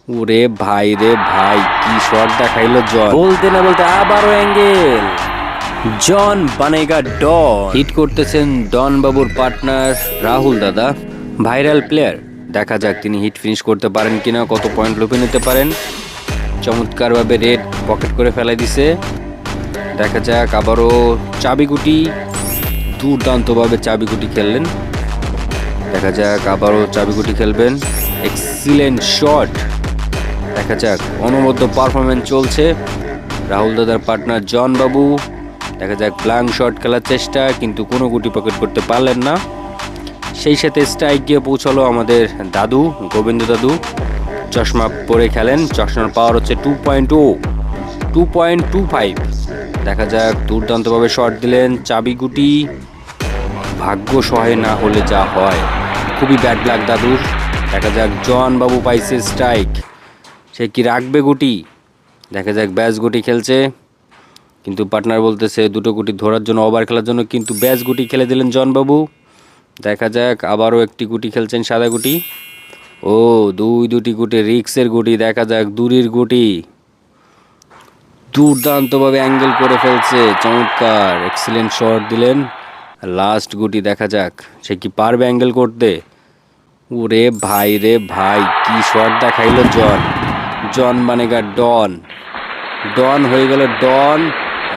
ওরে ভাই রে ভাই, কি শট দেখাইলো জন, বলতে না বলতে আবারও অ্যাঙ্গেল। জন বানেগা ডন হিট করতেছেন ডন বাবুর পার্টনার রাহুল দাদা, ভাইরাল প্লেয়ার। দেখা যাক তিনি হিট ফিনিশ করতে পারেন কিনা, কত পয়েন্ট লুপে নিতে পারেন। চমৎকারভাবে রেড পকেট করে ফেলাই দিছে। দেখা যাক আবারও চাবিগুটি, দুর্দান্তভাবে চাবিগুটি খেললেন। দেখা যাক আবারও চাবিগুটি খেলবেন। Excellent shot. দেখা যাক অনবদ্য পারফরমেন্স চলছে রাহুল দাদার পার্টনার জন বাবু। দেখা যাক ব্ল্যাঙ্ক শট খেলার চেষ্টা, কিন্তু কোনো গুটি পকেট করতে পারলেন না। সেই সাথে স্ট্রাইক গিয়ে পৌঁছালো আমাদের দাদু, গোবিন্দ দাদু। চশমা পরে খেলেন, চশমার পাওয়ার হচ্ছে 2.25। দেখা যাক দুর্দান্তভাবে শট দিলেন, চাবিগুটি ভাগ্য সহায় না হলে যা হয়, খুবই ব্যাড লাক দাদুর। দেখা যাক জন বাবু পাইছে স্ট্রাইক, সে কি রাখবে গুটি। দেখা যাক ব্যাস গুটি খেলছে, কিন্তু পার্টনার বলতেছে দুটো গুটি ধরার জন্য, ওভার খেলার জন্য, কিন্তু ব্যাস গুটি খেলে দিলেন জন বাবু। দেখা যাক আবারও একটি গুটি খেলছেন, সাদা গুটি। ও দুটি গুটি রিক্সের গুটি। দেখা যাক দূরের গুটি, দুর্দান্তভাবে অ্যাঙ্গেল করে ফেলছে, চমৎকার এক্সিলেন্ট শট দিলেন। লাস্ট গুটি, দেখা যাক সে কি পারবে অ্যাঙ্গেল করতে। ওরে ভাই রে ভাই, কি শট দেখাইলো জন। জন বানেগা ডন, ডন হয়ে গেল ডন।